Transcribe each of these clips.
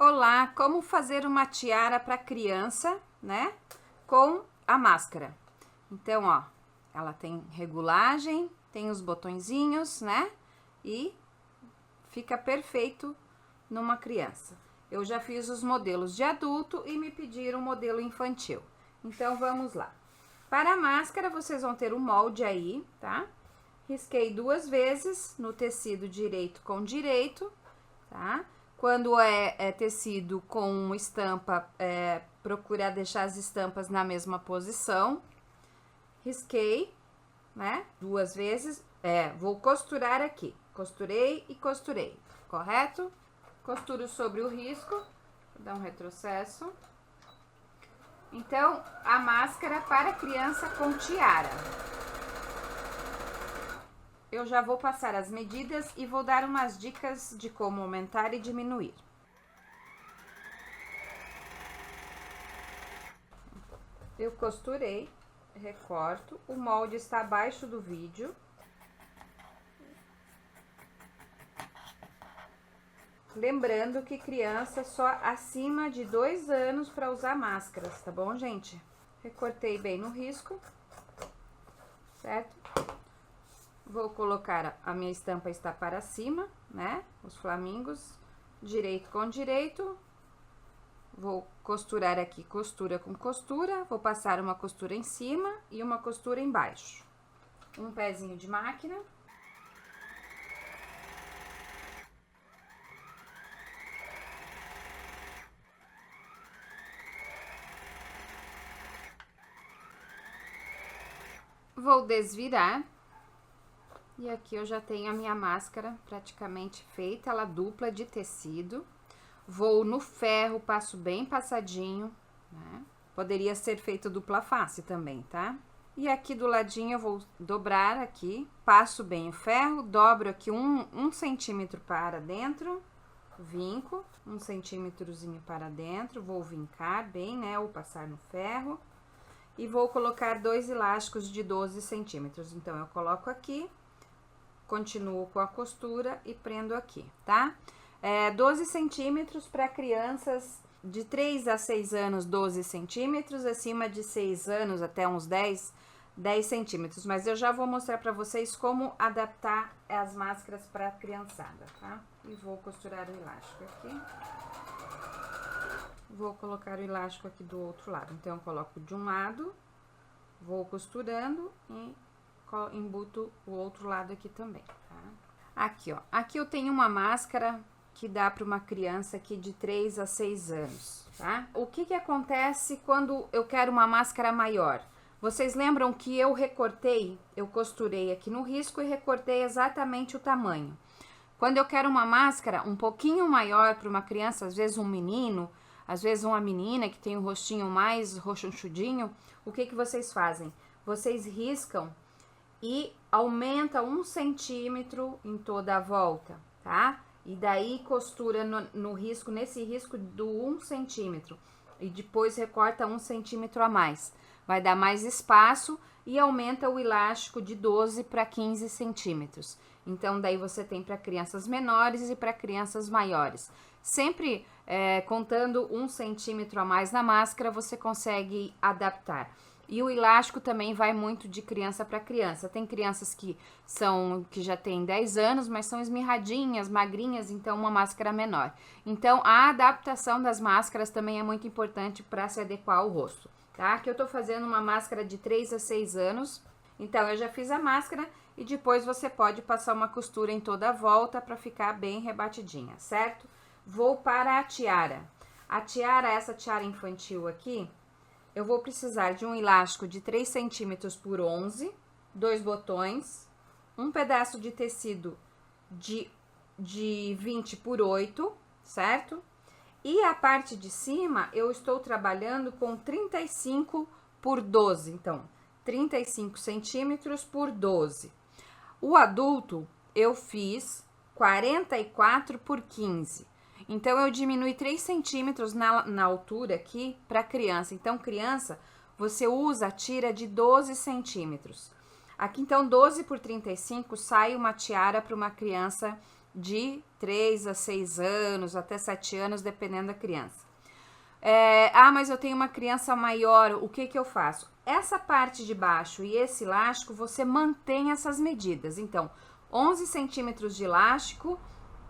Olá, como fazer uma tiara para criança, né? Com a máscara. Então, ó, ela tem regulagem, tem os botõezinhos, né? E fica perfeito numa criança. Eu já fiz os modelos de adulto e me pediram modelo infantil. Então, vamos lá. Para a máscara, vocês vão ter um molde aí, tá? Risquei 2 vezes no tecido direito com direito, tá? Quando é tecido com estampa, procurar deixar as estampas na mesma posição. Risquei, né? 2 vezes. Vou costurar aqui. Costurei e costurei, correto? Costuro sobre o risco. Vou dar um retrocesso. Então, a máscara para criança com tiara. Eu já vou passar as medidas e vou dar umas dicas de como aumentar e diminuir. Eu costurei, recorto, o molde está abaixo do vídeo. Lembrando que criança só acima de 2 anos para usar máscaras, tá bom, gente? Recortei bem no risco, certo? Vou colocar, a minha estampa está para cima, né? Os flamingos, direito com direito. Vou costurar aqui, costura com costura. Vou passar uma costura em cima e uma costura embaixo. Um pezinho de máquina. Vou desvirar. E aqui eu já tenho a minha máscara praticamente feita, ela dupla de tecido. Vou no ferro, passo bem passadinho, né? Poderia ser feito dupla face também, tá? E aqui do ladinho eu vou dobrar aqui, passo bem o ferro, dobro aqui um centímetro para dentro, vinco, 1 centímetrozinho para dentro, vou vincar bem, né? Ou passar no ferro. E vou colocar 2 elásticos de 12 centímetros. Então, eu coloco aqui. Continuo com a costura e prendo aqui, tá? 12 centímetros para crianças de 3 a 6 anos, 12 centímetros, acima de 6 anos até uns 10 centímetros. Mas eu já vou mostrar para vocês como adaptar as máscaras para a criançada, tá? E vou costurar o elástico aqui. Vou colocar o elástico aqui do outro lado. Então, eu coloco de um lado, vou costurando e embuto o outro lado aqui também, tá? Aqui, ó. Aqui eu tenho uma máscara que dá para uma criança aqui de 3 a 6 anos, tá? O que que acontece quando eu quero uma máscara maior? Vocês lembram que eu recortei, eu costurei aqui no risco e recortei exatamente o tamanho. Quando eu quero uma máscara um pouquinho maior para uma criança, às vezes um menino, às vezes uma menina que tem o rostinho mais roxonchudinho, o que que vocês fazem? Vocês riscam e aumenta 1 centímetro em toda a volta, tá? E daí costura no risco, nesse risco do 1 centímetro. E depois recorta 1 centímetro a mais. Vai dar mais espaço e aumenta o elástico de 12 para 15 centímetros. Então, daí você tem para crianças menores e para crianças maiores. Sempre contando 1 centímetro a mais na máscara, você consegue adaptar. E o elástico também vai muito de criança para criança. Tem crianças que já têm 10 anos, mas são esmirradinhas, magrinhas, então uma máscara menor. Então, a adaptação das máscaras também é muito importante para se adequar ao rosto, tá? Aqui eu tô fazendo uma máscara de 3 a 6 anos. Então, eu já fiz a máscara e depois você pode passar uma costura em toda a volta para ficar bem rebatidinha, certo? Vou para a tiara. A tiara, essa tiara infantil aqui, eu vou precisar de um elástico de 3 centímetros por 11, 2 botões, um pedaço de tecido de 20 por 8, certo? E a parte de cima eu estou trabalhando com 35 por 12, então 35 centímetros por 12. O adulto eu fiz 44 por 15. Então, eu diminui 3 centímetros na altura aqui para criança. Então, criança, você usa a tira de 12 centímetros. Aqui, então, 12 por 35 sai uma tiara para uma criança de 3 a 6 anos, até 7 anos, dependendo da criança. Mas eu tenho uma criança maior, o que eu faço? Essa parte de baixo e esse elástico, você mantém essas medidas. Então, 11 centímetros de elástico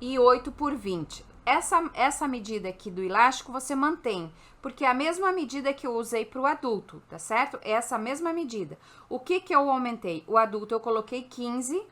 e 8 por 20. Essa medida aqui do elástico você mantém, porque é a mesma medida que eu usei para o adulto, tá certo? É essa mesma medida. O que eu aumentei? O adulto eu coloquei 15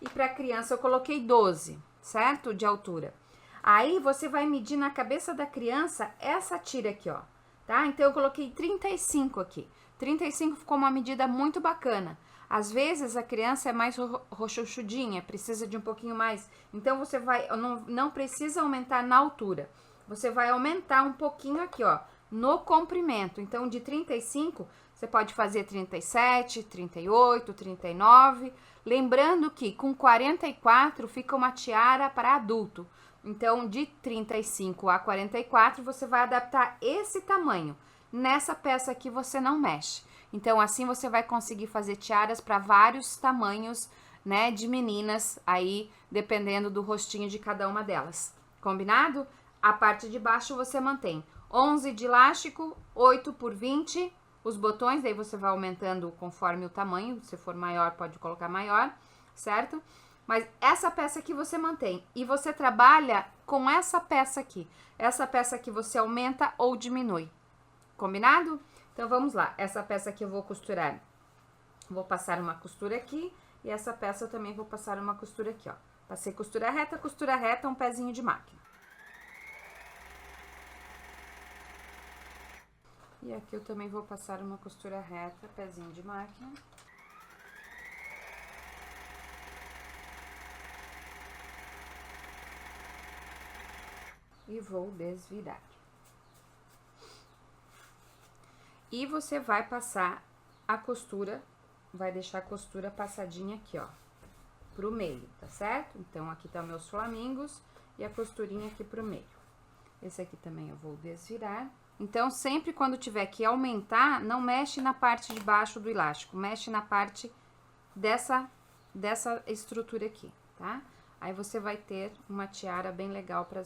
e para a criança eu coloquei 12, certo? De altura. Aí você vai medir na cabeça da criança essa tira aqui, ó, tá? Então eu coloquei 35 aqui. 35 ficou uma medida muito bacana. Às vezes a criança é mais rochuchudinha, precisa de um pouquinho mais. Então você vai, não precisa aumentar na altura. Você vai aumentar um pouquinho aqui, ó, no comprimento. Então de 35, você pode fazer 37, 38, 39. Lembrando que com 44 fica uma tiara para adulto. Então, de 35 a 44, você vai adaptar esse tamanho. Nessa peça aqui, você não mexe. Então, assim, você vai conseguir fazer tiaras para vários tamanhos, né, de meninas, aí, dependendo do rostinho de cada uma delas. Combinado? A parte de baixo você mantém 11 de elástico, 8 por 20, os botões, daí você vai aumentando conforme o tamanho, se for maior, pode colocar maior, certo? Mas essa peça aqui você mantém. E você trabalha com essa peça aqui. Essa peça aqui você aumenta ou diminui. Combinado? Então, vamos lá. Essa peça aqui eu vou costurar. Vou passar uma costura aqui. E essa peça eu também vou passar uma costura aqui, ó. Passei costura reta, um pezinho de máquina. E aqui eu também vou passar uma costura reta, pezinho de máquina. E vou desvirar. E você vai passar a costura, vai deixar a costura passadinha aqui, ó, pro meio, tá certo? Então, aqui tá meus flamingos e a costurinha aqui pro meio. Esse aqui também eu vou desvirar. Então, sempre quando tiver que aumentar, não mexe na parte de baixo do elástico, mexe na parte dessa estrutura aqui, tá? Aí você vai ter uma tiara bem legal para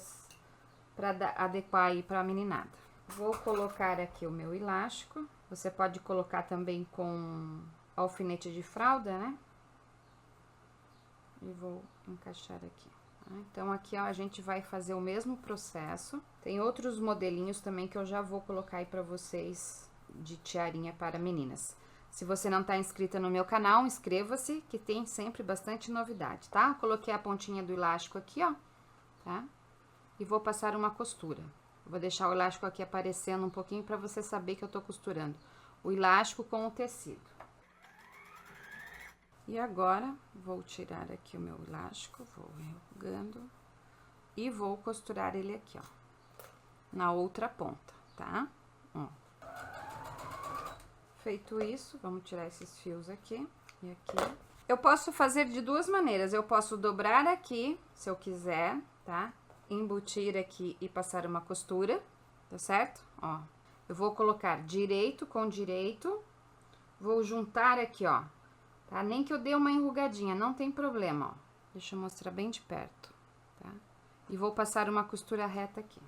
adequar aí para a meninada. Vou colocar aqui o meu elástico. Você pode colocar também com alfinete de fralda, né? E vou encaixar aqui. Tá? Então, aqui ó, a gente vai fazer o mesmo processo. Tem outros modelinhos também que eu já vou colocar aí para vocês de tiarinha para meninas. Se você não tá inscrita no meu canal, inscreva-se, que tem sempre bastante novidade, tá? Coloquei a pontinha do elástico aqui, ó, tá? E vou passar uma costura. Vou deixar o elástico aqui aparecendo um pouquinho para você saber que eu tô costurando o elástico com o tecido. E agora, vou tirar aqui o meu elástico, vou enrugando e vou costurar ele aqui, ó, na outra ponta, tá? Ó. Feito isso, vamos tirar esses fios aqui e aqui. Eu posso fazer de duas maneiras, eu posso dobrar aqui, se eu quiser, tá? Embutir aqui e passar uma costura, tá certo? Ó, eu vou colocar direito com direito, vou juntar aqui, ó, tá? Nem que eu dê uma enrugadinha, não tem problema, ó. Deixa eu mostrar bem de perto, tá? E vou passar uma costura reta aqui.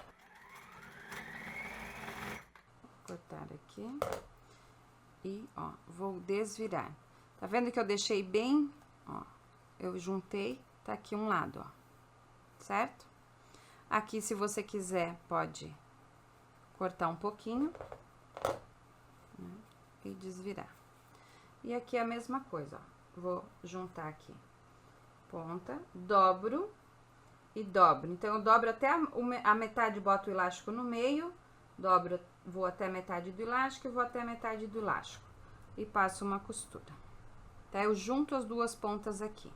Vou cortar aqui. E, ó, vou desvirar. Tá vendo que eu deixei bem, ó, eu juntei, tá aqui um lado, ó, certo? Aqui, se você quiser, pode cortar um pouquinho, né, e desvirar. E aqui é a mesma coisa, ó, vou juntar aqui, ponta, dobro e dobro. Então, eu dobro até a metade, boto o elástico no meio, dobro, vou até a metade do elástico e vou até a metade do elástico. E passo uma costura. Tá? Eu junto as duas pontas aqui,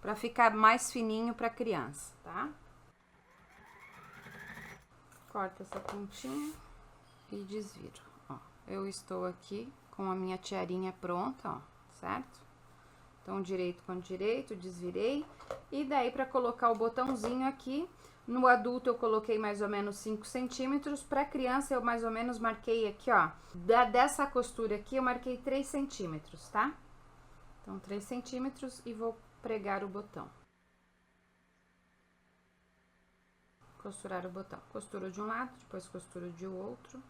pra ficar mais fininho pra criança, tá? Corta essa pontinha e desviro, ó. Eu estou aqui com a minha tiarinha pronta, ó, certo? Então, direito com direito, desvirei. E daí, pra colocar o botãozinho aqui, no adulto eu coloquei mais ou menos 5 centímetros, pra criança eu mais ou menos marquei aqui, ó, dessa costura aqui eu marquei 3 centímetros, tá? Então, 3 centímetros e vou pregar o botão. costurar o botão. Costuro de um lado, depois costuro de outro.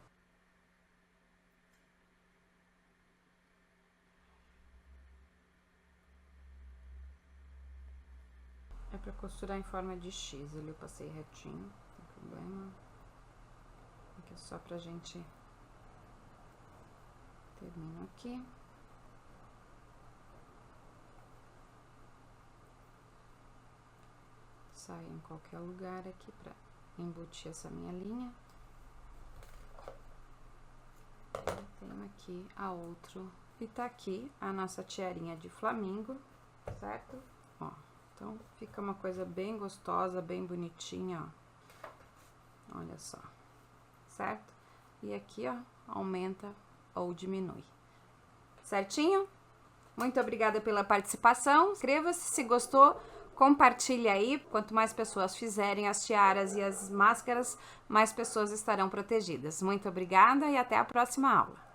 É pra costurar em forma de X, ali eu passei retinho, não tem problema. Aqui é só pra gente... Termino aqui. Saio em qualquer lugar aqui pra embutir essa minha linha. E tenho aqui a outro. E tá aqui a nossa tiarinha de flamingo, certo? Ó, então fica uma coisa bem gostosa, bem bonitinha, ó. Olha só, certo? E aqui, ó, aumenta ou diminui. Certinho? Muito obrigada pela participação. Inscreva-se se gostou. Compartilhe aí, quanto mais pessoas fizerem as tiaras e as máscaras, mais pessoas estarão protegidas. Muito obrigada e até a próxima aula.